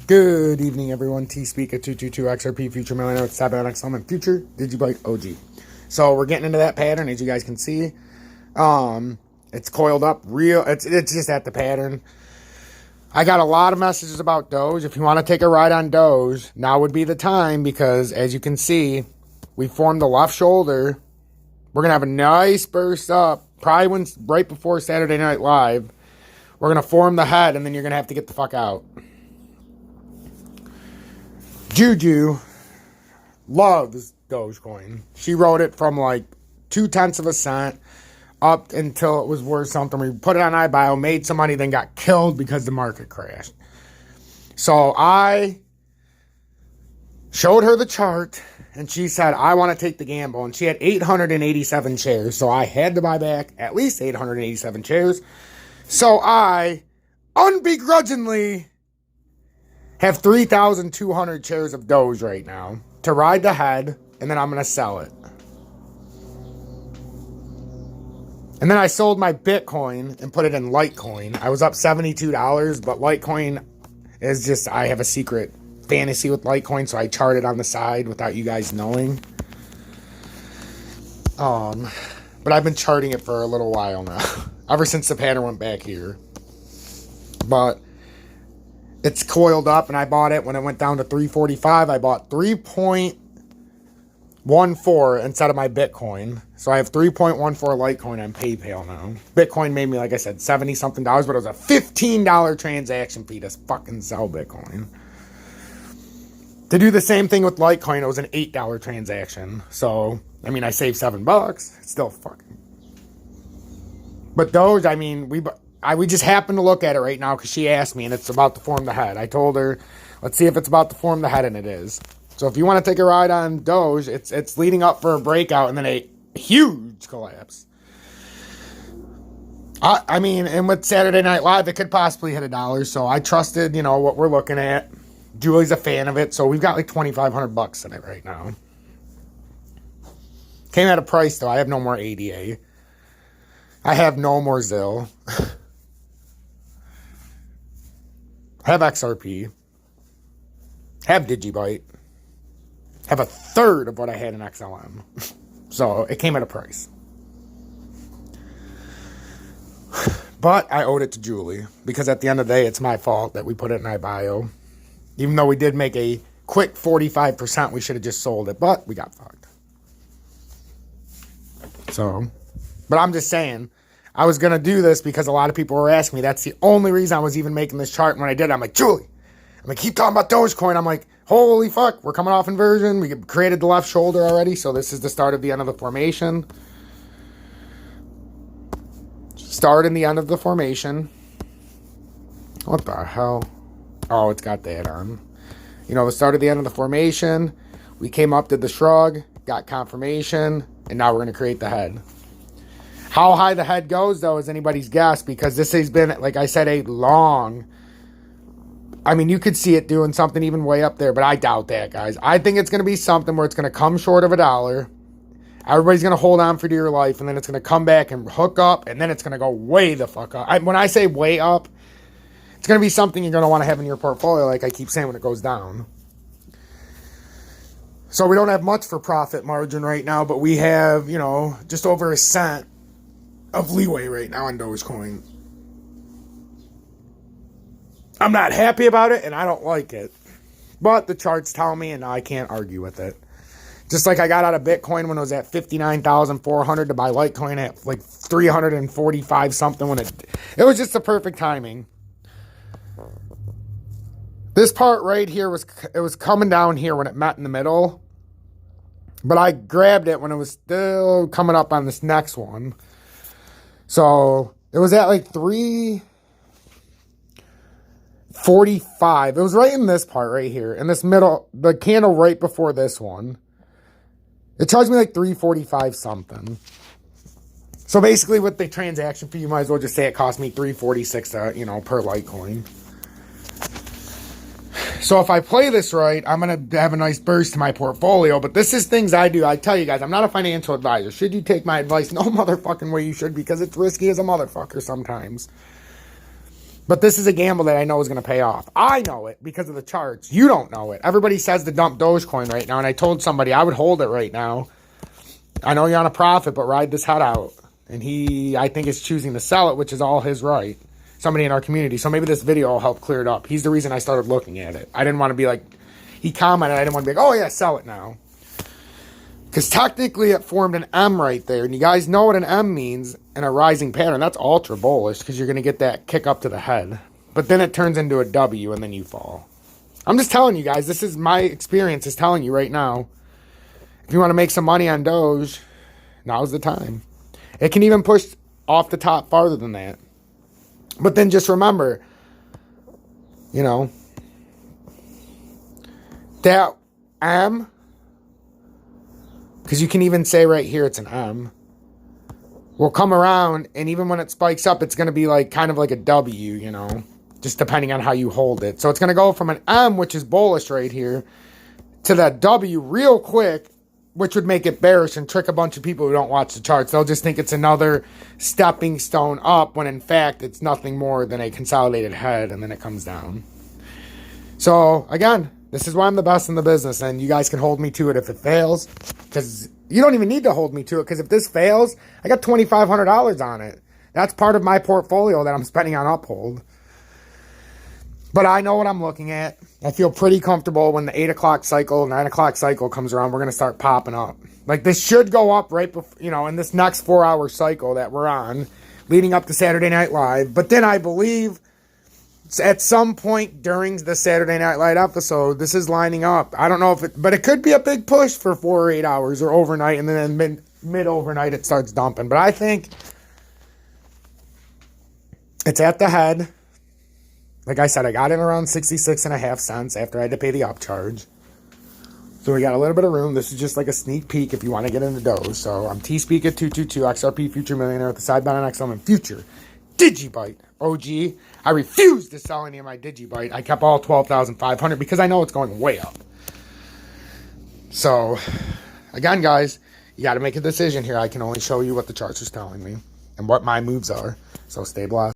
Good evening, everyone. T-Speak at 222 XRP Future Millionaire with Sabbath XLM and Future Digibyte OG. So we're getting into that pattern, as you guys can see. It's coiled up real. It's just at the pattern. I got a lot of messages about Doge. If you want to take a ride on Doge, now would be the time because, as you can see, we formed the left shoulder. We're gonna have a nice burst up, probably right before Saturday Night Live. We're gonna form the head, and then you're gonna have to get the fuck out. Juju loves Dogecoin. She wrote it from like 0.2 of a cent up until it was worth something. We put it on iBio, made some money, then got killed because the market crashed. So I showed her the chart, and she said, I want to take the gamble. And she had 887 shares, so I had to buy back at least 887 shares. So I unbegrudgingly have 3,200 shares of Doge right now to ride the head, and then I'm going to sell it. And then I sold my Bitcoin and put it in Litecoin. I was up $72, but Litecoin is just, I have a secret fantasy with Litecoin, so I chart it on the side without you guys knowing. But I've been charting it for a little while now, ever since the pattern went back here. But it's coiled up, and I bought it when it went down to 345. I bought 3.14 instead of my Bitcoin. So I have 3.14 Litecoin on PayPal now. Bitcoin made me, like I said, $70-something, but it was a $15 transaction fee to fucking sell Bitcoin. To do the same thing with Litecoin, it was an $8 transaction. So, I mean, I saved $7. It's still fucking. But Doge, I mean, we just happened to look at it right now because she asked me, and it's about to form the head. I told her, let's see if it's about to form the head, and it is. So if you want to take a ride on Doge, it's leading up for a breakout and then a huge collapse. I mean, and with Saturday Night Live, it could possibly hit $1. So I trusted, what we're looking at. Julie's a fan of it, so we've got like $2,500 in it right now. Came at a price, though. I have no more ADA. I have no more Zill. Have XRP. Have Digibyte. Have a third of what I had in XLM. So it came at a price. But I owed it to Julie. Because at the end of the day, it's my fault that we put it in iBio. Even though we did make a quick 45%, we should have just sold it. But we got fucked. So, but I'm just saying, I was going to do this because a lot of people were asking me. That's the only reason I was even making this chart. And when I did, I'm like, Julie, I'm like, keep talking about Dogecoin. I'm like, holy fuck, we're coming off inversion. We created the left shoulder already. So this is the start of the end of the formation. Start and the end of the formation. What the hell? Oh, it's got that on. The start of the end of the formation. We came up, did the shrug, got confirmation, and now we're going to create the head. How high the head goes, though, is anybody's guess, because this has been, like I said, a long... I mean, you could see it doing something even way up there, but I doubt that, guys. I think it's going to be something where it's going to come short of $1. Everybody's going to hold on for dear life, and then it's going to come back and hook up, and then it's going to go way the fuck up. When I say way up, it's going to be something you're going to want to have in your portfolio, like I keep saying when it goes down. So we don't have much for profit margin right now, but we have, just over a cent of leeway right now on Dogecoin. I'm not happy about it, and I don't like it. But the charts tell me, and I can't argue with it. Just like I got out of Bitcoin when it was at 59,400 to buy Litecoin at like 345 something when it was just the perfect timing. This part right here was coming down here when it met in the middle. But I grabbed it when it was still coming up on this next one. So it was at like 345. It was right in this part right here. In this middle, the candle right before this one. It charged me like 345 something. So basically with the transaction fee, you might as well just say it cost me 346 per Litecoin. So if I play this right, I'm going to have a nice burst to my portfolio. But this is things I do. I tell you guys, I'm not a financial advisor. Should you take my advice? No motherfucking way you should, because it's risky as a motherfucker sometimes. But this is a gamble that I know is going to pay off. I know it because of the charts. You don't know it. Everybody says to dump Dogecoin right now. And I told somebody I would hold it right now. I know you're on a profit, but ride this head out. And he, I think, is choosing to sell it, which is all his right. Somebody in our community. So maybe this video will help clear it up. He's the reason I started looking at it. I didn't want to be like, he commented, I didn't want to be like, oh yeah, sell it now. Because technically it formed an M right there. And you guys know what an M means in a rising pattern. That's ultra bullish because you're going to get that kick up to the head. But then it turns into a W and then you fall. I'm just telling you guys, this is my experience is telling you right now. If you want to make some money on Doge, now's the time. It can even push off the top farther than that. But then just remember, you know, that M, because you can even say right here it's an M, will come around, and even when it spikes up, it's going to be like kind of like a W, you know, just depending on how you hold it. So it's going to go from an M, which is bullish right here, to that W real quick, which would make it bearish and trick a bunch of people who don't watch the charts. They'll just think it's another stepping stone up, when in fact it's nothing more than a consolidated head, and then it comes down. So again, this is why I'm the best in the business, and you guys can hold me to it if it fails, because you don't even need to hold me to it, because if this fails, I got $2,500 on it. That's part of my portfolio that I'm spending on Uphold. But I know what I'm looking at. I feel pretty comfortable when the 8 o'clock cycle, 9 o'clock cycle comes around, we're going to start popping up. Like this should go up right before, you know, in this next 4-hour cycle that we're on, leading up to Saturday Night Live. But then I believe at some point during the Saturday Night Live episode, this is lining up. I don't know if it, but it could be a big push for 4 or 8 hours or overnight, and then mid-overnight it starts dumping. But I think it's at the head. Like I said, I got in around 66.5 cents after I had to pay the upcharge. So we got a little bit of room. This is just like a sneak peek if you want to get into Doge. So I'm T-Speak at 222, XRP Future Millionaire with the side bet on XM and Future Digibyte OG. I refuse to sell any of my Digibyte. I kept all 12,500 because I know it's going way up. So again, guys, you got to make a decision here. I can only show you what the charts is telling me and what my moves are. So stay blessed.